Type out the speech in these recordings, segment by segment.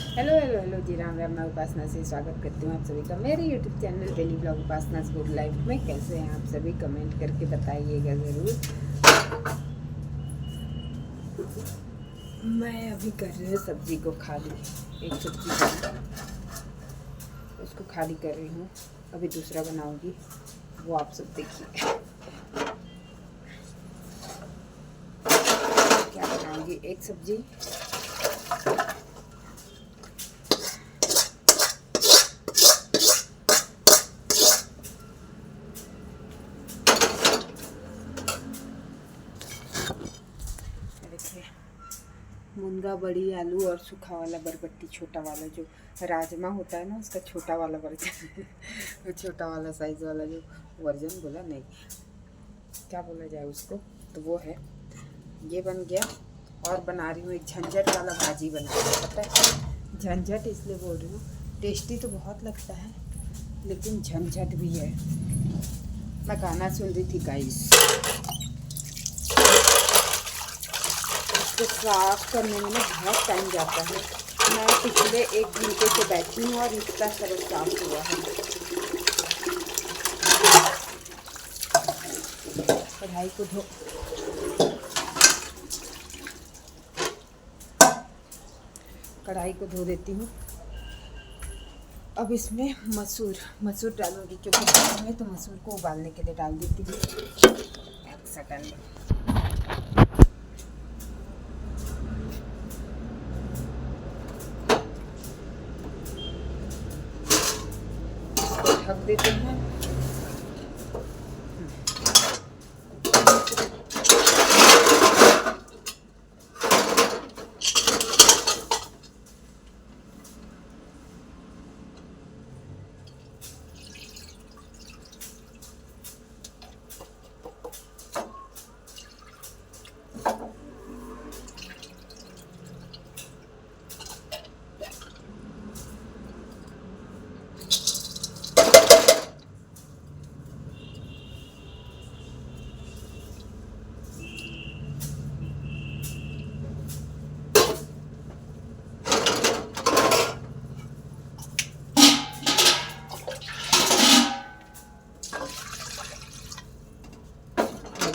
Hello hello hello जी, राम राम। मैं उपासना से स्वागत करती हूँ आप सभी का मेरे यूट्यूब चैनल डेली ब्लॉग उपासना गुड लाइफ में। कैसे हैं आप सभी? कमेंट करके बताइएगा ज़रूर। मैं अभी कर रही हूँ सब्जी को खाली। एक सब्जी खाली, उसको खाली कर रही हूँ। अभी दूसरा बनाऊँगी, वो आप सब देखिए। क्या बनाऊँगी? एक सब्जी, देखिए मुनगा, बड़ी आलू और सूखा वाला बरबट्टी, छोटा वाला जो राजमा होता है ना, उसका छोटा वाला वर्जन वो छोटा वाला साइज़ वाला जो वर्जन, बोला नहीं, क्या बोला जाए उसको, तो वो है। ये बन गया। और बना रही हूँ एक झंझट वाला भाजी बना रही हूँ। पता है झंझट इसलिए बोल रही हूँ, टेस्टी तो बहुत लगता है लेकिन झंझट भी है। मैं गाना सुन रही थी गाइस। इसको साफ करने में ना बहुत टाइम जाता है। मैं पिछले 1 घंटे से बैठी हूँ और इतना सरल साफ हुआ है। कढ़ाई को धो कढ़ाई को धो देती हूँ। अब इसमें मसूर डालूंगी, क्योंकि गर्म है तो मसूर को उबालने के लिए डाल देती हूँ। एक सेकंड, ढक देते हैं।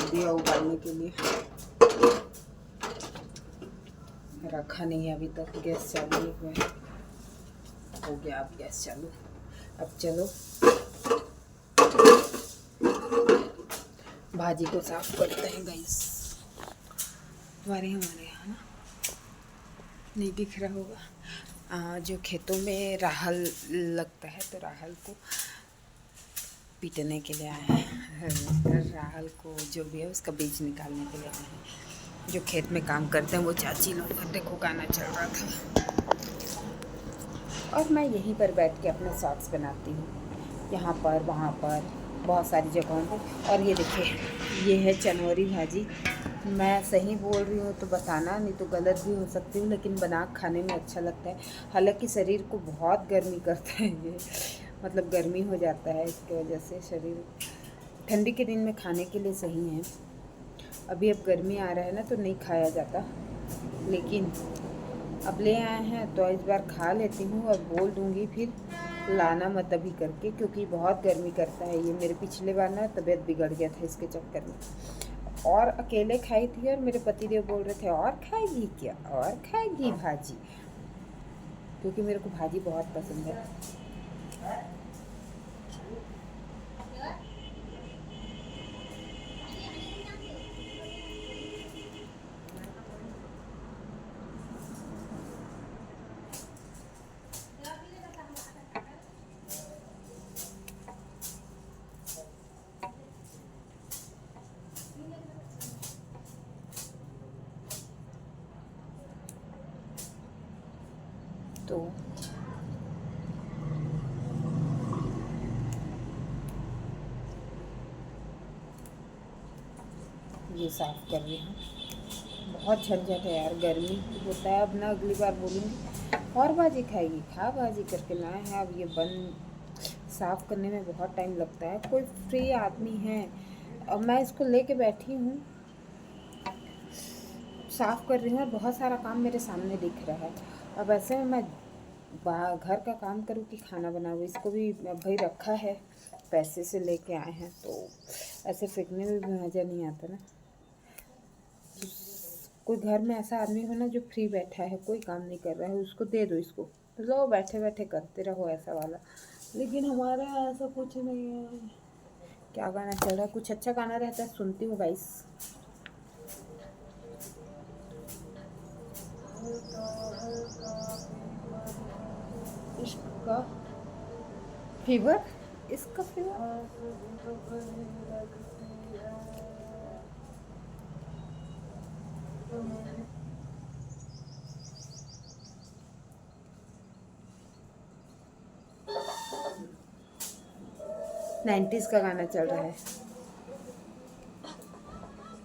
दिया उबालने के लिए, रखा नहीं है अभी तक। गैस चालू नहीं हुआ है। हो गया अब गैस चालू। अब चलो भाजी को साफ करते हैं गाइस। हमारे यहाँ ना नहीं दिख रहा होगा, जो खेतों में राहल लगता है तो राहल को पीटने के लिए आए हैं। राहल को जो भी है उसका बीज निकालने के लिए आए हैं। जो खेत में काम करते हैं वो चाची लोग, देखो गाना चल रहा था और मैं यहीं पर बैठ के अपने शॉर्ट्स बनाती हूँ। यहाँ पर वहाँ पर बहुत सारी जगहों पर। और ये देखिए, ये है चनौरी भाजी। मैं सही बोल रही हूँ तो बताना, नहीं तो गलत भी हो सकती हूँ, लेकिन बना खाने में अच्छा लगता है। हालांकि शरीर को बहुत गर्मी करता है ये, मतलब गर्मी हो जाता है इसकी वजह से शरीर। ठंडी के दिन में खाने के लिए सही है। अभी अब गर्मी आ रहा है ना तो नहीं खाया जाता, लेकिन अब ले आए हैं तो इस बार खा लेती हूँ। और बोल दूँगी फिर लाना मत अभी करके, क्योंकि बहुत गर्मी करता है ये। मेरे पिछले बार ना तबीयत बिगड़ गया था इसके चक्कर में, और अकेले खाई थी और मेरे पतिदेव बोल रहे थे और खाएगी क्या, और खाएगी भाजी, क्योंकि मेरे को भाजी बहुत पसंद है। तो ये साफ़ कर रही हूँ। बहुत झंझट है यार, गर्मी होता है। अब ना अगली बार बोलूँगी और भाजी खाएगी, खा भाजी करके लाए हैं। अब ये साफ़ करने में बहुत टाइम लगता है। कोई फ्री आदमी है, अब मैं इसको लेके बैठी हूँ, साफ़ कर रही हूँ और बहुत सारा काम मेरे सामने दिख रहा है। अब ऐसे में मैं घर का काम करूँ कि खाना बनाऊँ, इसको भी भाई रखा है, पैसे से लेके आए हैं, तो ऐसे फेंकने में भी मज़ा नहीं आता ना। कोई घर में ऐसा आदमी हो ना जो फ्री बैठा है, कोई काम नहीं कर रहा है, उसको दे दो, इसको लो बैठे बैठे करते रहो, ऐसा वाला। लेकिन हमारे यहाँ ऐसा कुछ नहीं है। क्या गाना चल रहा है? कुछ अच्छा गाना रहता है, सुनती हूँ गाइस। इसका फीवर, इसका फीवर। 90s का गाना चल रहा है।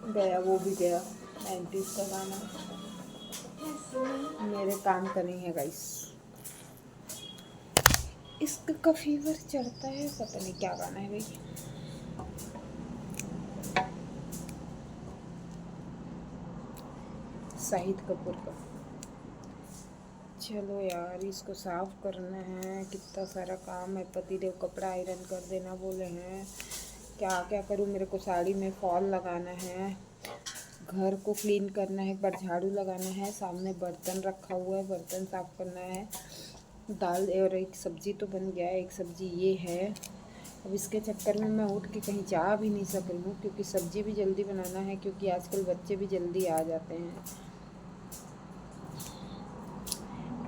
गया, वो भी गया। 90s का गाना मेरे काम का नहीं है गाइस। इसका फीवर चढ़ता है, पता नहीं क्या गाना है भाई। शाहिद कपूर का। चलो यार, इसको साफ करना है, कितना सारा काम है। पतिदेव कपड़ा आयरन कर देना बोले हैं, क्या क्या करूँ। मेरे को साड़ी में फॉल लगाना है, घर को क्लीन करना है, एक बार झाड़ू लगाना है, सामने बर्तन रखा हुआ है, बर्तन साफ करना है। दाल और एक सब्ज़ी तो बन गया है, एक सब्ज़ी ये है। अब इसके चक्कर में मैं उठ के कहीं जा भी नहीं सक रही हूँ, क्योंकि सब्ज़ी भी जल्दी बनाना है, क्योंकि आजकल बच्चे भी जल्दी आ जाते हैं।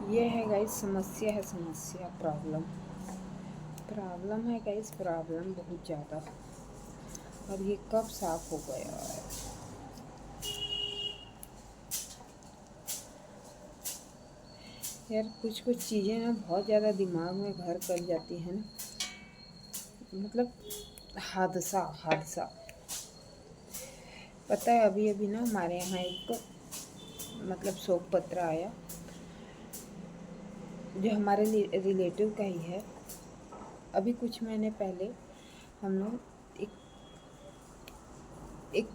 ये है गाइस समस्या, है समस्या, प्रॉब्लम है गाइस, प्रॉब्लम बहुत ज़्यादा। और ये कब साफ होगा यार? यार कुछ कुछ चीज़ें ना बहुत ज़्यादा दिमाग में घर कर जाती हैं ना, मतलब हादसा। पता है अभी अभी ना हमारे यहाँ एक मतलब शोक पत्र आया, जो हमारे रिलेटिव का ही है। अभी कुछ महीने पहले हम लोग एक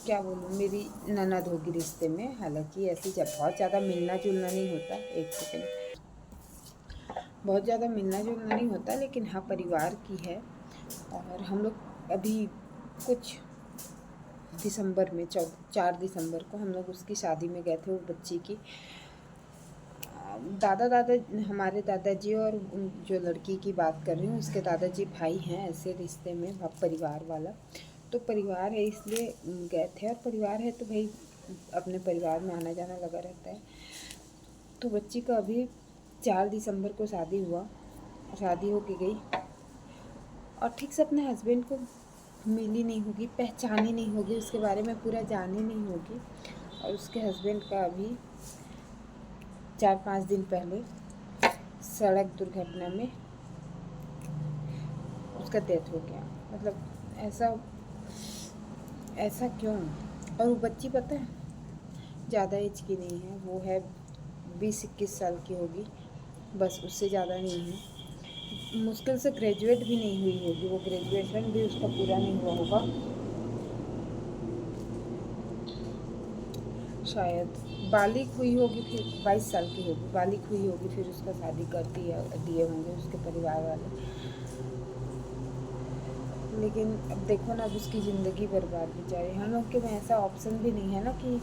क्या बोलूँ, मेरी ननद होगी रिश्ते में, हालांकि ऐसी जब बहुत ज़्यादा मिलना जुलना नहीं होता, एक सेकेंड, बहुत ज़्यादा मिलना जुलना नहीं होता, लेकिन हाँ परिवार की है। और हम लोग अभी कुछ दिसंबर में 4 दिसंबर को हम लोग उसकी शादी में गए थे, वो बच्ची की। हमारे दादाजी और जो लड़की की बात कर रही हूँ उसके दादाजी भाई हैं, ऐसे रिश्ते में परिवार वाला। तो परिवार है इसलिए गए थे, और परिवार है तो भाई अपने परिवार में आना जाना लगा रहता है। तो बच्ची का अभी 4 दिसंबर को शादी हो के गई, और ठीक से अपने हस्बैंड को मिली नहीं होगी, पहचानी नहीं होगी, उसके बारे में पूरा जानी नहीं होगी। और उसके हस्बैंड का अभी 4-5 दिन पहले सड़क दुर्घटना में उसका डेथ हो गया। मतलब ऐसा क्यों? और वो बच्ची पता है ज़्यादा एज की नहीं है, वो है 20-21 साल की होगी, बस, उससे ज़्यादा नहीं है। मुश्किल से ग्रेजुएट भी नहीं हुई होगी, वो ग्रेजुएशन भी उसका पूरा नहीं हुआ होगा शायद। बालिग हुई होगी, फिर 22 साल की होगी, बालिग हुई होगी, फिर उसका शादी कर दिए होंगे उसके परिवार वाले। लेकिन अब देखो ना, अब उसकी ज़िंदगी बर्बाद बेचारी। हम लोग के में ऐसा ऑप्शन भी नहीं है ना कि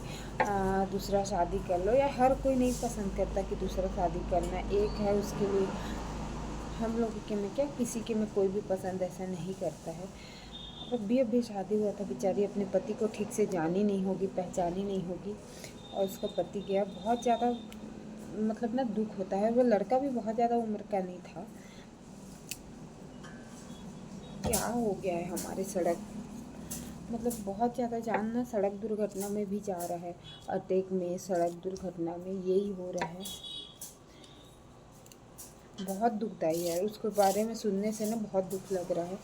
दूसरा शादी कर लो, या हर कोई नहीं पसंद करता कि दूसरा शादी करना। एक है उसके लिए, हम लोग के में क्या, किसी के में कोई भी पसंद ऐसा नहीं करता है। अभी शादी हुआ था, बेचारी अपने पति को ठीक से जानी नहीं होगी, पहचानी नहीं होगी, और उसका पति गया। बहुत ज़्यादा मतलब ना दुख होता है। वो लड़का भी बहुत ज़्यादा उम्र का नहीं था। क्या हो गया है हमारे सड़क, मतलब बहुत ज़्यादा जान ना सड़क दुर्घटना में भी जा रहा है, अटैक में, सड़क दुर्घटना में, यही हो रहा है। बहुत दुखदाई है, उसके बारे में सुनने से ना बहुत दुख लग रहा है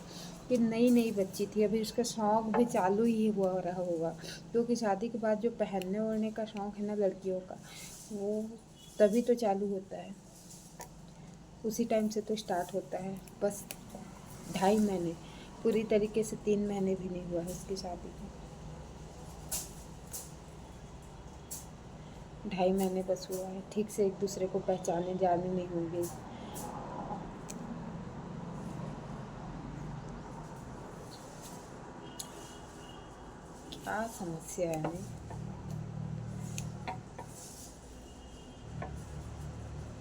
कि नई बच्ची थी, अभी उसका शौक़ भी चालू ही हुआ रहा होगा, क्योंकि शादी के बाद जो पहनने ओढ़ने का शौक़ है ना लड़कियों का, वो तभी तो चालू होता है, उसी टाइम से तो स्टार्ट होता है। बस 2.5 महीने, पूरी तरीके से 3 महीने भी नहीं हुआ है उसकी शादी को। 2.5 महीने बस हुआ है, ठीक से एक दूसरे को पहचाने जाने नहीं होंगे। क्या समस्या है नहीं?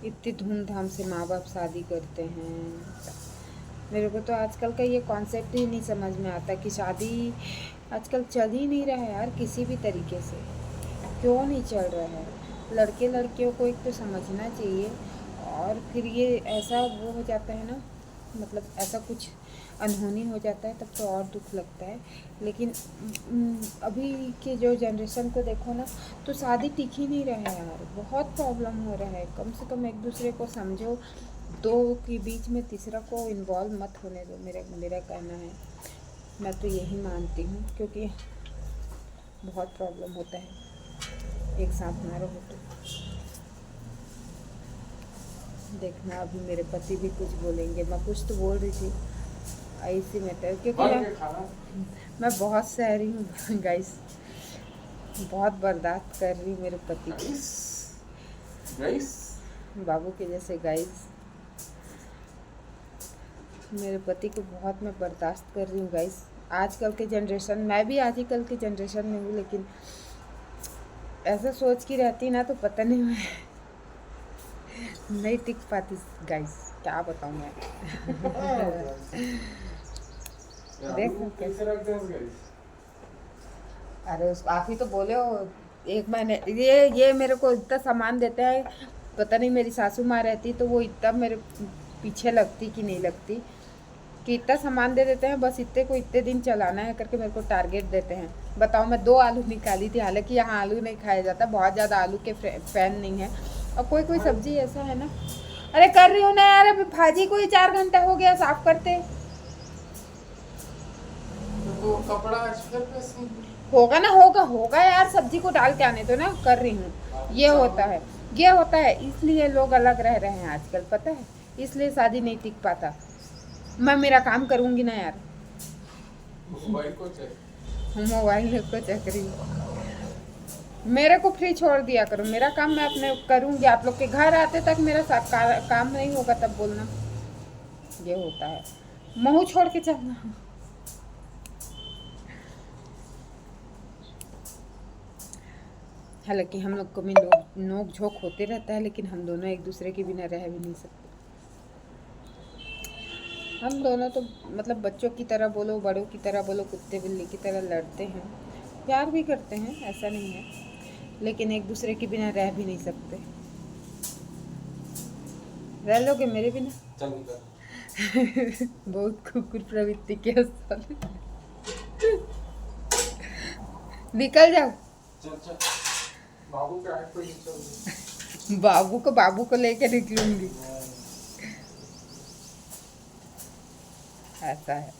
इतनी धूमधाम से माँ बाप शादी करते हैं। मेरे को तो आजकल का ये कॉन्सेप्ट ही नहीं समझ में आता कि शादी आजकल चल ही नहीं रहा है यार किसी भी तरीके से। क्यों नहीं चल रहा है? लड़के लड़कियों को एक तो समझना चाहिए, और फिर ये ऐसा वो हो जाता है ना, मतलब ऐसा कुछ अनहोनी हो जाता है तब तो और दुख लगता है। लेकिन अभी के जो जनरेशन को देखो ना, तो शादी टिक ही नहीं रहा है यार, बहुत प्रॉब्लम हो रहा है। कम से कम एक दूसरे को समझो, दो के बीच में तीसरा को इन्वॉल्व मत होने दो, मेरा कहना है। मैं तो यही मानती हूँ, क्योंकि बहुत प्रॉब्लम होता है एक साथ ना रहो तो। देखना अभी मेरे पति भी कुछ बोलेंगे, मैं कुछ तो बोल रही थी ऐसी मैटर, क्योंकि मैं बहुत सह रही हूँ गाइस, बहुत बर्दाश्त कर रही हूँ मेरे पति को। बाबू के जैसे गाइस, मेरे पति को बहुत मैं बर्दाश्त कर रही हूँ गाइस। आजकल के जनरेशन, मैं भी आज ही कल के जनरेशन में हूँ, लेकिन ऐसा सोच की रहती ना तो पता नहीं मैं नहीं टिक पाती गाइस, क्या बताऊँ मैं। देखो कैसे रखते हैं। अरे उस आप ही तो बोले हो, एक महीने ये मेरे को इतना सामान देते हैं, पता नहीं मेरी सासू माँ रहती तो वो इतना मेरे पीछे लगती कि नहीं लगती, कि इतना सामान दे देते हैं, बस इतने को इतने दिन चलाना है करके मेरे को टारगेट देते हैं। बताओ, मैं 2 आलू निकाली थी, हालांकि यहाँ आलू नहीं खाया जाता, बहुत ज़्यादा आलू के फैन नहीं है। और कोई सब्जी ऐसा है ना, अरे कर रही हूँ ना यार, अभी भाजी को ही 4 घंटा हो गया साफ करते। तो कपड़ा होगा ना, होगा यार, सब्जी को डाल के आने दो ना, कर रही हूँ। ये होता है, इसलिए लोग अलग रह रहे हैं आजकल, पता है, इसलिए शादी नहीं टिक पाता। मैं मेरा काम करूँगी ना यार, मोबाइल को चेक रही हूँ। मेरे को फ्री छोड़ दिया करो, मेरा काम मैं अपने करूँगी, आप लोग के घर आते तक मेरा काम नहीं होगा तब बोलना। ये होता है, मुँह छोड़ के चलना। हालांकि हम लोग को भी नोक झोंक होते रहता है, लेकिन हम दोनों एक दूसरे के बिना रह भी नहीं सकते। हम दोनों तो मतलब बच्चों की तरह बोलो, बड़ों की तरह बोलो, कुत्ते बिल्ली की तरह लड़ते हैं, प्यार भी करते हैं, ऐसा नहीं है, लेकिन एक दूसरे के बिना रह भी नहीं सकते। रह लोगे मेरे बिना? बहुत कुकुर प्रवृत्ति के असर। निकल जाओ। बाबू को लेकर निकलूंगी, ऐसा है।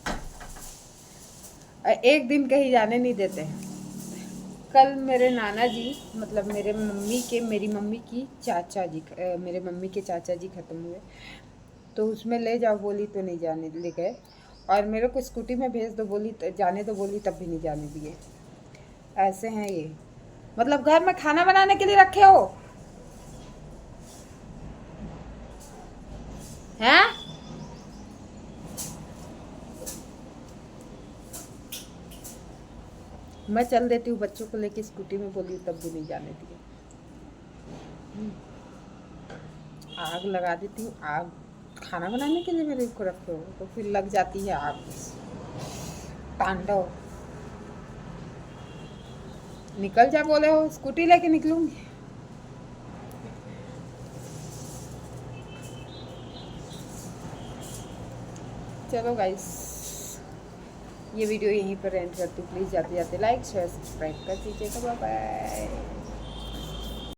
एक दिन कहीं जाने नहीं देते हैं। कल मेरे नाना जी, मतलब मेरी मम्मी की चाचा जी, मेरे मम्मी के चाचा जी ख़त्म हुए, तो उसमें ले जाओ बोली तो नहीं जाने ले गए, और मेरे को स्कूटी में भेज दो बोली, जाने दो बोली, तब भी नहीं जाने दिए। ऐसे हैं ये, मतलब घर में खाना बनाने के लिए रखे हो हैं? मैं चल देती हूँ बच्चों को लेके स्कूटी में, बोली तब भी नहीं जाने दिए। आग लगा देती हूँ, आग खाना बनाने के लिए मेरे को रखे हो, तो फिर लग जाती है आग, तांडव। निकल जा बोले हो, स्कूटी लेके निकलूंगी। चलो गाइस, ये वीडियो यहीं पर एंड करती हूँ। प्लीज़ जाते जाते लाइक शेयर सब्सक्राइब कर दीजिएगा। Bye bye.